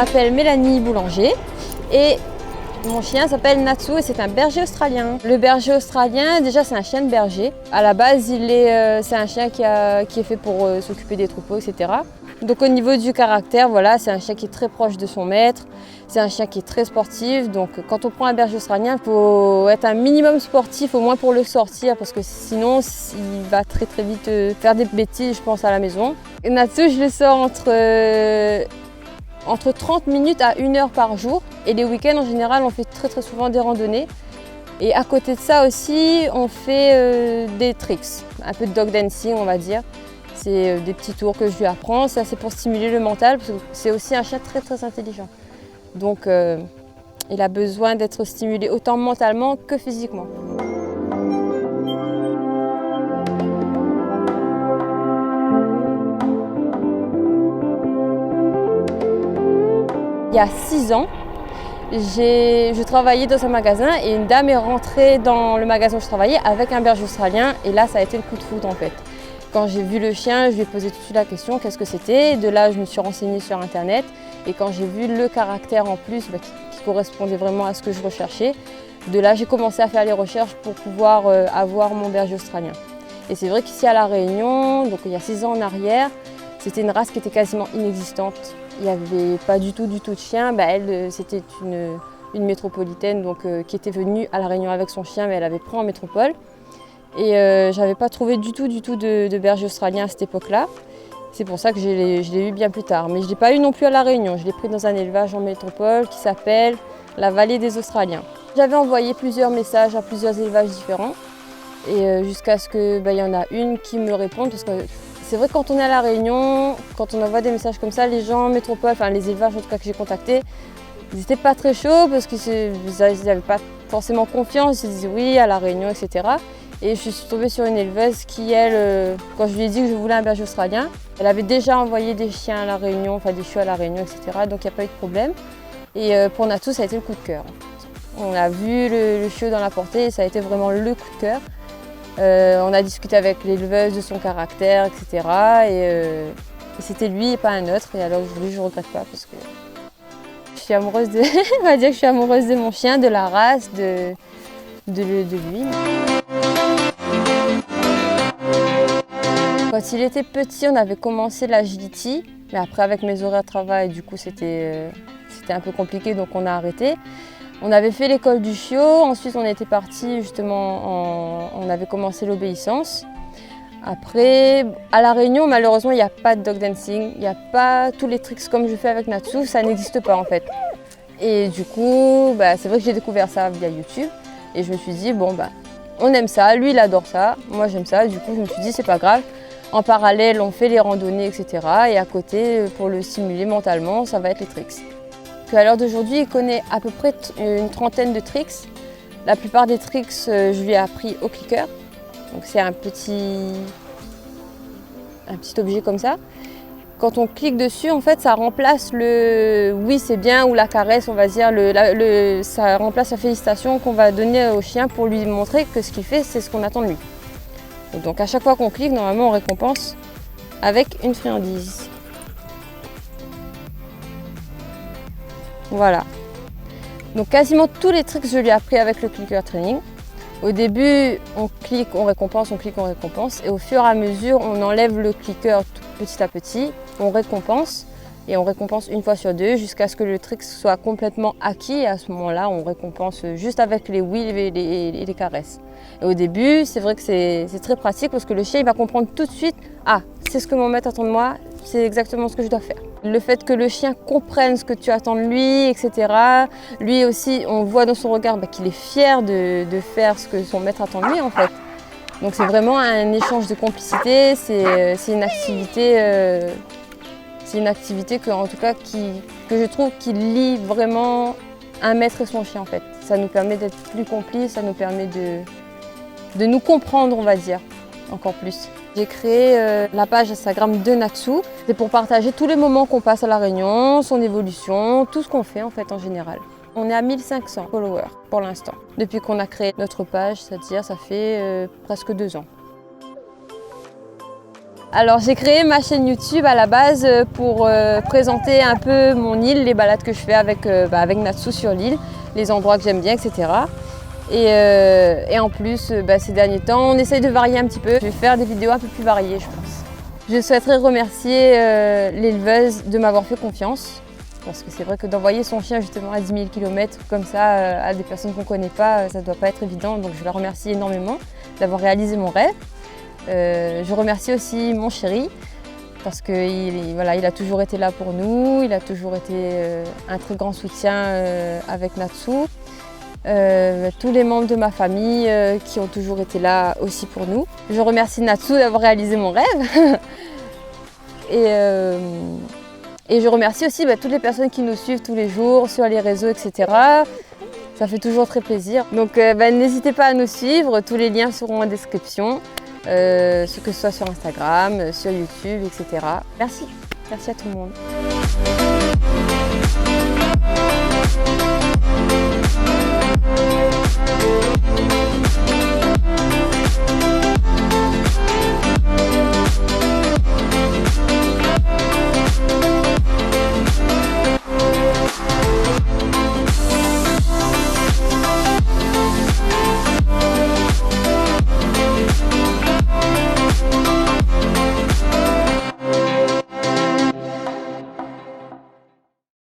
m'appelle Mélanie Boulanger et mon chien s'appelle Natsu et c'est un berger australien. Le berger australien, déjà c'est un chien de berger. À la base, c'est un chien qui est fait pour s'occuper des troupeaux, etc. Donc au niveau du caractère, voilà, c'est un chien qui est très proche de son maître. C'est un chien qui est très sportif. Donc quand on prend un berger australien, il faut être un minimum sportif, au moins pour le sortir, parce que sinon il va très très vite faire des bêtises, je pense, à la maison. Et Natsu, je le sors entre 30 minutes à 1 heure par jour. Et les week-ends, en général, on fait très très souvent des randonnées. Et à côté de ça aussi, on fait des tricks, un peu de dog dancing, on va dire. C'est des petits tours que je lui apprends. Ça, c'est pour stimuler le mental, parce que c'est aussi un chien très très intelligent. Donc, il a besoin d'être stimulé autant mentalement que physiquement. Il y a 6 ans, je travaillais dans un magasin et une dame est rentrée dans le magasin où je travaillais avec un berger australien et là ça a été le coup de foudre en fait. Quand j'ai vu le chien, je lui ai posé tout de suite la question qu'est-ce que c'était. De là je me suis renseignée sur internet et quand j'ai vu le caractère en plus qui correspondait vraiment à ce que je recherchais, de là j'ai commencé à faire les recherches pour pouvoir avoir mon berger australien. Et c'est vrai qu'ici à La Réunion, donc il y a 6 ans en arrière, c'était une race qui était quasiment inexistante. Il n'y avait pas du tout de chiens. Elle, c'était une métropolitaine donc, qui était venue à La Réunion avec son chien, mais elle avait pris en métropole. Et je n'avais pas trouvé du tout de berger australien à cette époque-là. C'est pour ça que je l'ai eu bien plus tard. Mais je ne l'ai pas eu non plus à La Réunion. Je l'ai pris dans un élevage en métropole qui s'appelle la Vallée des Australiens. J'avais envoyé plusieurs messages à plusieurs élevages différents. Et jusqu'à ce qu'il y en a une qui me réponde. Parce que c'est vrai que quand on est à La Réunion, quand on envoie des messages comme ça, les gens en métropole, enfin les élevages en tout cas que j'ai contactés, ils n'étaient pas très chauds parce qu'ils n'avaient pas forcément confiance, ils se disaient oui à La Réunion, etc. Et je suis tombée sur une éleveuse qui, elle, quand je lui ai dit que je voulais un berger australien, elle avait déjà envoyé des chiens à La Réunion, enfin des chiots à La Réunion, etc. Donc il n'y a pas eu de problème. Et pour Natsu, ça a été le coup de cœur. On a vu le chiot dans la portée et ça a été vraiment le coup de cœur. On a discuté avec l'éleveuse de son caractère, etc. Et c'était lui et pas un autre. Et alors aujourd'hui, je ne regrette pas parce que je suis amoureuse de, on va dire que je suis amoureuse de mon chien, de la race, de lui. Quand il était petit, on avait commencé l'agility, mais après avec mes horaires de travail, du coup c'était un peu compliqué, donc on a arrêté. On avait fait l'école du chiot, ensuite on était parti justement, on avait commencé l'obéissance. Après, à La Réunion, malheureusement, il n'y a pas de dog dancing, il n'y a pas tous les tricks comme je fais avec Natsu, ça n'existe pas en fait. Et du coup, c'est vrai que j'ai découvert ça via YouTube et je me suis dit, bon, on aime ça, lui il adore ça, moi j'aime ça, du coup je me suis dit, c'est pas grave. En parallèle, on fait les randonnées, etc. Et à côté, pour le stimuler mentalement, ça va être les tricks. À l'heure d'aujourd'hui, il connaît à peu près une trentaine de tricks. La plupart des tricks, je lui ai appris au clicker. Donc c'est un petit objet comme ça. Quand on clique dessus, en fait, ça remplace le oui c'est bien ou la caresse, on va dire. Ça remplace la félicitation qu'on va donner au chien pour lui montrer que ce qu'il fait, c'est ce qu'on attend de lui. Et donc à chaque fois qu'on clique, normalement, on récompense avec une friandise. Voilà. Donc quasiment tous les tricks, je lui ai appris avec le clicker training. Au début, on clique, on récompense, on clique, on récompense. Et au fur et à mesure, on enlève le clicker petit à petit, on récompense. Et on récompense une fois sur deux jusqu'à ce que le trick soit complètement acquis. Et à ce moment-là, on récompense juste avec les oui et les caresses. Et au début, c'est vrai que c'est très pratique parce que le chien il va comprendre tout de suite « Ah, c'est ce que mon maître attend de moi, c'est exactement ce que je dois faire ». Le fait que le chien comprenne ce que tu attends de lui, etc. Lui aussi, on voit dans son regard qu'il est fier de faire ce que son maître attend de lui en fait. Donc c'est vraiment un échange de complicité, c'est une activité... C'est une activité que je trouve qui lie vraiment un maître et son chien en fait. Ça nous permet d'être plus complices, ça nous permet de nous comprendre, on va dire, encore plus. J'ai créé la page Instagram de Natsu. C'est pour partager tous les moments qu'on passe à La Réunion, son évolution, tout ce qu'on fait en fait en général. On est à 1500 followers pour l'instant. Depuis qu'on a créé notre page, c'est-à-dire ça fait presque 2 ans. Alors j'ai créé ma chaîne YouTube à la base pour présenter un peu mon île, les balades que je fais avec Natsu sur l'île, les endroits que j'aime bien, etc. Et en plus, ces derniers temps, on essaye de varier un petit peu. Je vais faire des vidéos un peu plus variées, je pense. Je souhaiterais remercier l'éleveuse de m'avoir fait confiance. Parce que c'est vrai que d'envoyer son chien justement à 10 000 km comme ça à des personnes qu'on ne connaît pas, ça ne doit pas être évident. Donc je la remercie énormément d'avoir réalisé mon rêve. Je remercie aussi mon chéri parce qu'il a toujours été là pour nous. Il a toujours été un très grand soutien avec Natsu. Tous les membres de ma famille qui ont toujours été là aussi pour nous. Je remercie Natsu d'avoir réalisé mon rêve. Et je remercie aussi toutes les personnes qui nous suivent tous les jours sur les réseaux, etc. Ça fait toujours très plaisir. Donc n'hésitez pas à nous suivre, tous les liens seront en description, que ce soit sur Instagram, sur YouTube, etc. Merci à tout le monde.